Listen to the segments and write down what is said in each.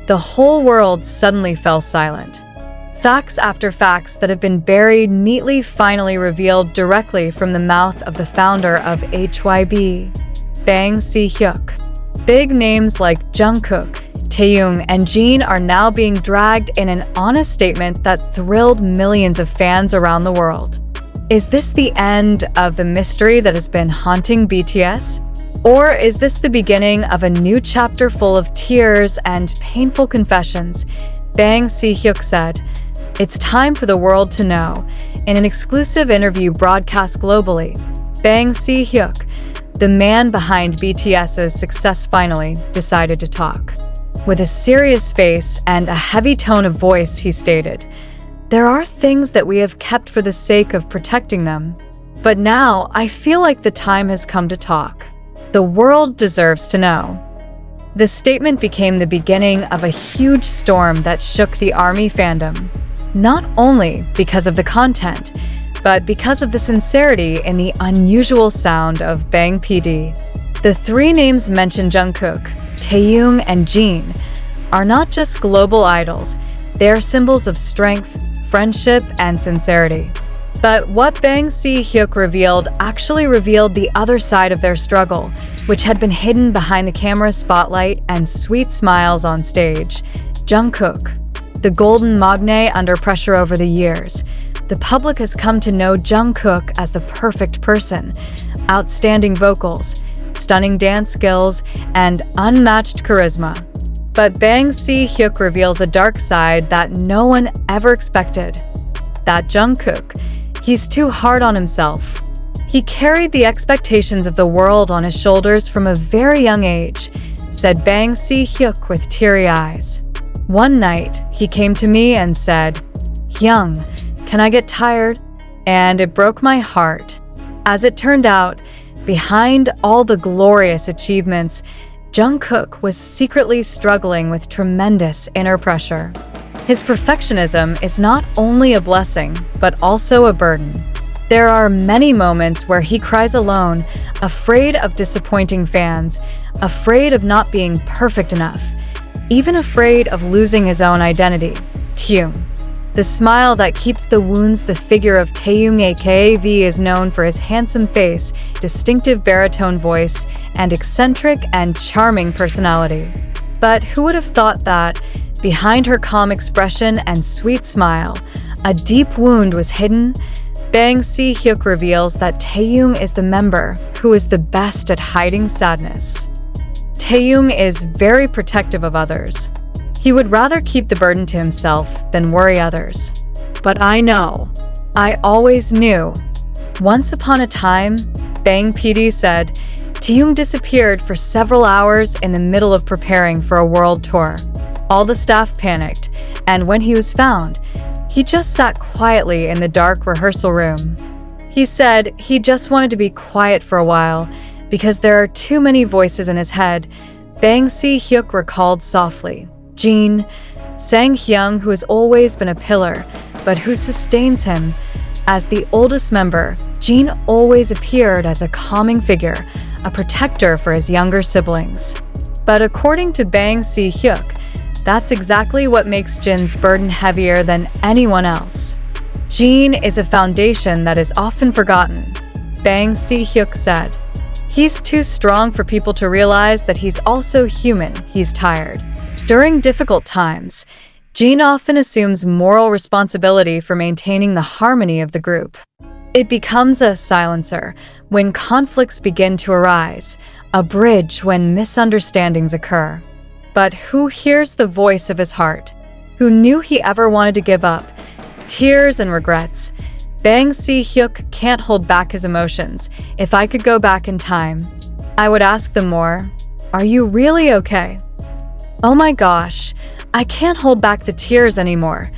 the whole world suddenly fell silent. Facts after facts that have been buried neatly finally revealed directly from the mouth of the founder of HYB, Bang Si-hyuk. Big names like Jungkook, Taehyung, and Jin are now being dragged in an honest statement that thrilled millions of fans around the world. Is this the end of the mystery that has been haunting BTS? Or is this the beginning of a new chapter full of tears and painful confessions? Bang Si-hyuk said, "It's time for the world to know." In an exclusive interview broadcast globally, Bang Si-hyuk, the man behind BTS's success, finally decided to talk. With a serious face and a heavy tone of voice, he stated, "There are things that we have kept for the sake of protecting them. But now I feel like the time has come to talk. The world deserves to know." The statement became the beginning of a huge storm that shook the ARMY fandom, not only because of the content, but because of the sincerity in the unusual sound of Bang PD. The three names mentioned, Jungkook, Taehyung, and Jin, are not just global idols, they are symbols of strength, friendship, and sincerity. But what Bang Si-hyuk revealed actually revealed the other side of their struggle, which had been hidden behind the camera spotlight and sweet smiles on stage. Jungkook, the golden magne under pressure over the years. The public has come to know Jungkook as the perfect person. Outstanding vocals, stunning dance skills, and unmatched charisma. But Bang Si-hyuk reveals a dark side that no one ever expected. That Jungkook, he's too hard on himself. He carried the expectations of the world on his shoulders from a very young age, said Bang Si-hyuk with teary eyes. One night, he came to me and said, "Hyung, can I get tired?" And it broke my heart. As it turned out, behind all the glorious achievements, Jungkook was secretly struggling with tremendous inner pressure. His perfectionism is not only a blessing, but also a burden. There are many moments where he cries alone, afraid of disappointing fans, afraid of not being perfect enough, even afraid of losing his own identity. Taehyung, the smile that keeps the wounds. The figure of Taehyung AKV is known for his handsome face, distinctive baritone voice, and eccentric and charming personality. But who would have thought that, behind her calm expression and sweet smile, a deep wound was hidden? Bang Si-hyuk reveals that Taehyung is the member who is the best at hiding sadness. Taehyung is very protective of others. He would rather keep the burden to himself than worry others. But I know. I always knew. Once upon a time, Bang PD said, Taehyung disappeared for several hours in the middle of preparing for a world tour. All the staff panicked, and when he was found, he just sat quietly in the dark rehearsal room. He said he just wanted to be quiet for a while because there are too many voices in his head. Bang Si-hyuk recalled softly, Jin, Sang-hyung, who has always been a pillar, but who sustains him. As the oldest member, Jin always appeared as a calming figure, a protector for his younger siblings. But according to Bang Si-hyuk, that's exactly what makes Jin's burden heavier than anyone else. Jin is a foundation that is often forgotten, Bang Si-hyuk said. He's too strong for people to realize that he's also human. He's tired. During difficult times, Jin often assumes moral responsibility for maintaining the harmony of the group. It becomes a silencer when conflicts begin to arise, a bridge when misunderstandings occur. But who hears the voice of his heart? Who knew he ever wanted to give up? Tears and regrets. Bang Si-hyuk can't hold back his emotions. If I could go back in time, I would ask them more, "Are you really okay?" "Oh my gosh, I can't hold back the tears anymore."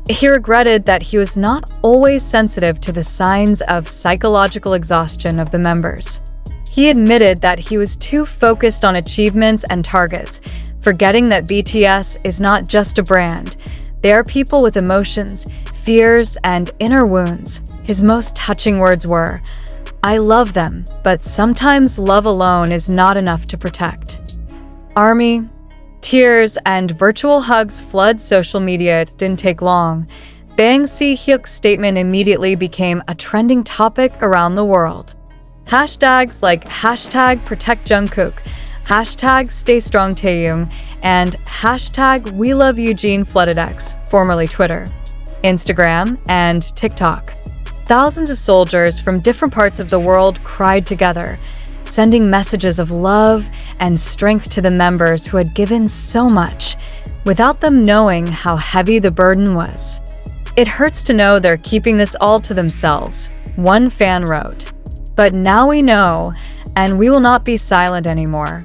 He regretted that he was not always sensitive to the signs of psychological exhaustion of the members. He admitted that he was too focused on achievements and targets, forgetting that BTS is not just a brand. They are people with emotions, fears, and inner wounds. His most touching words were, "I love them, but sometimes love alone is not enough to protect." ARMY, Tears and virtual hugs flood social media. It didn't take long. Bang Si-hyuk's statement immediately became a trending topic around the world. Hashtags like hashtag protect Jungkook, hashtag stay strong Taehyung, and hashtag we love Eugene flooded X, formerly Twitter, Instagram, and TikTok. Thousands of soldiers from different parts of the world cried together, sending messages of love and strength to the members who had given so much, without them knowing how heavy the burden was. It hurts to know they're keeping this all to themselves, one fan wrote. But now we know, and we will not be silent anymore.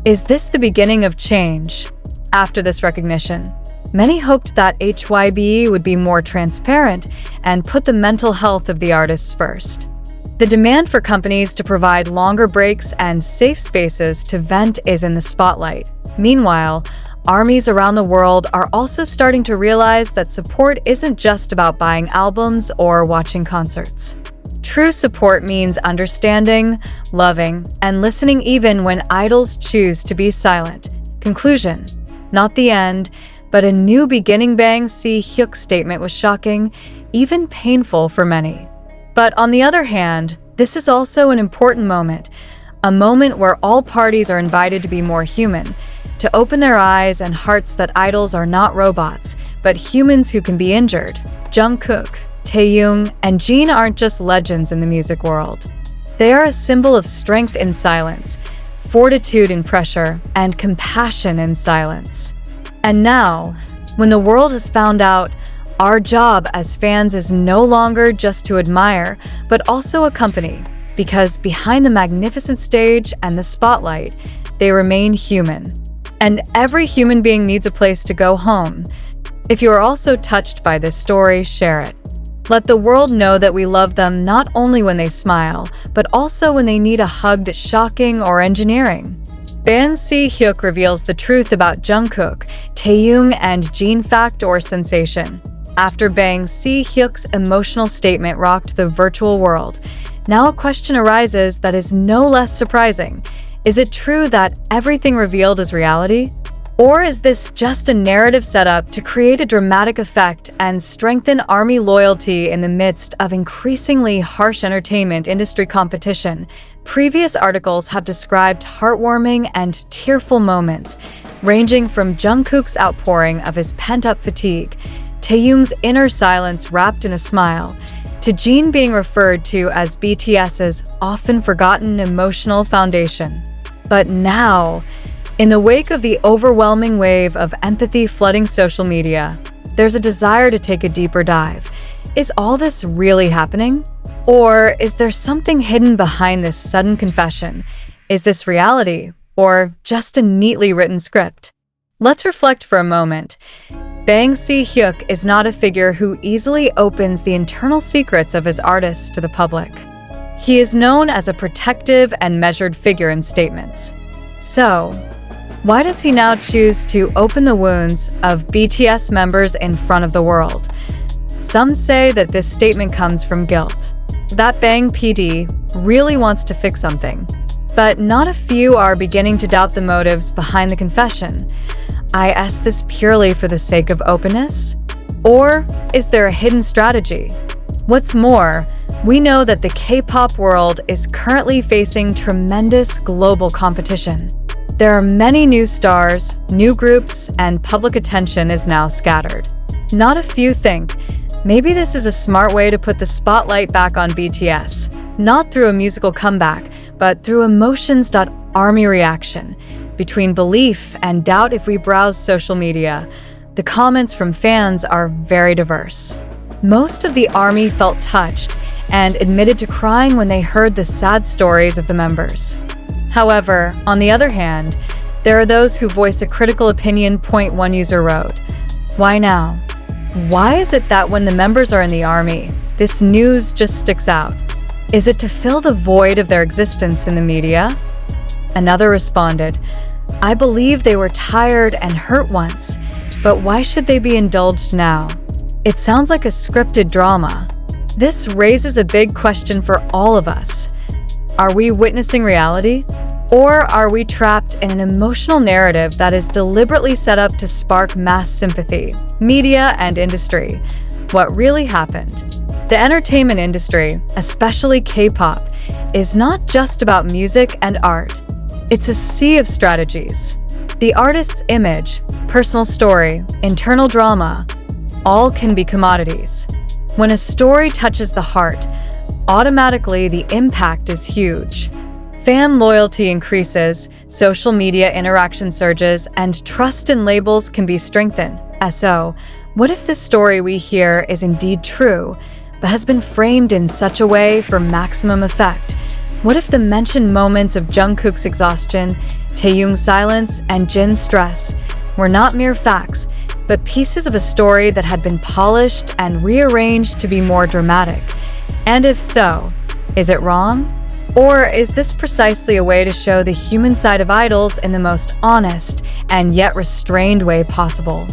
Is this the beginning of change? After this recognition, many hoped that HYBE would be more transparent and put the mental health of the artists first. The demand for companies to provide longer breaks and safe spaces to vent is in the spotlight. Meanwhile, armies around the world are also starting to realize that support isn't just about buying albums or watching concerts. True support means understanding, loving, and listening even when idols choose to be silent. Conclusion: not the end, but a new beginning. Bang Si-hyuk's statement was shocking, even painful for many. But on the other hand, this is also an important moment, a moment where all parties are invited to be more human, to open their eyes and hearts that idols are not robots, but humans who can be injured. Jungkook, Taehyung, and Jin aren't just legends in the music world. They are a symbol of strength in silence, fortitude in pressure, and compassion in silence. And now, when the world has found out, our job as fans is no longer just to admire, but also accompany, because behind the magnificent stage and the spotlight, they remain human. And every human being needs a place to go home. If you are also touched by this story, share it. Let the world know that we love them not only when they smile, but also when they need a hug. Shocking or engineering. Bang Si-hyuk reveals the truth about Jungkook, Taehyung, and Jin. Fact or sensation? After Bang Si-hyuk's emotional statement rocked the virtual world, now a question arises that is no less surprising. Is it true that everything revealed is reality? Or is this just a narrative setup to create a dramatic effect and strengthen ARMY loyalty in the midst of increasingly harsh entertainment industry competition? Previous articles have described heartwarming and tearful moments, ranging from Jungkook's outpouring of his pent-up fatigue, Taehyung's inner silence wrapped in a smile, to Jin being referred to as BTS's often forgotten emotional foundation. But now, in the wake of the overwhelming wave of empathy flooding social media, there's a desire to take a deeper dive. Is all this really happening? Or is there something hidden behind this sudden confession? Is this reality, or just a neatly written script? Let's reflect for a moment. Bang Si-hyuk is not a figure who easily opens the internal secrets of his artists to the public. He is known as a protective and measured figure in statements. So, why does he now choose to open the wounds of BTS members in front of the world? Some say that this statement comes from guilt, that Bang PD really wants to fix something. But not a few are beginning to doubt the motives behind the confession. I ask this purely for the sake of openness? Or is there a hidden strategy? What's more, we know that the K-pop world is currently facing tremendous global competition. There are many new stars, new groups, and public attention is now scattered. Not a few think, maybe this is a smart way to put the spotlight back on BTS, not through a musical comeback, but through emotions. ARMY reaction. Between belief and doubt. If we browse social media, the comments from fans are very diverse. Most of the ARMY felt touched and admitted to crying when they heard the sad stories of the members. However, on the other hand, there are those who voice a critical opinion. One user wrote, "Why now? Why is it that when the members are in the ARMY, this news just sticks out? Is it to fill the void of their existence in the media?" Another responded, "I believe they were tired and hurt once, but why should they be indulged now? It sounds like a scripted drama." This raises a big question for all of us. Are we witnessing reality? Or are we trapped in an emotional narrative that is deliberately set up to spark mass sympathy? Media and industry. What really happened? The entertainment industry, especially K-pop, is not just about music and art. It's a sea of strategies. The artist's image, personal story, internal drama, all can be commodities. When a story touches the heart, automatically the impact is huge. Fan loyalty increases, social media interaction surges, and trust in labels can be strengthened. So, what if the story we hear is indeed true, but has been framed in such a way for maximum effect? What if the mentioned moments of Jungkook's exhaustion, Taehyung's silence, and Jin's stress were not mere facts, but pieces of a story that had been polished and rearranged to be more dramatic? And if so, is it wrong? Or is this precisely a way to show the human side of idols in the most honest and yet restrained way possible?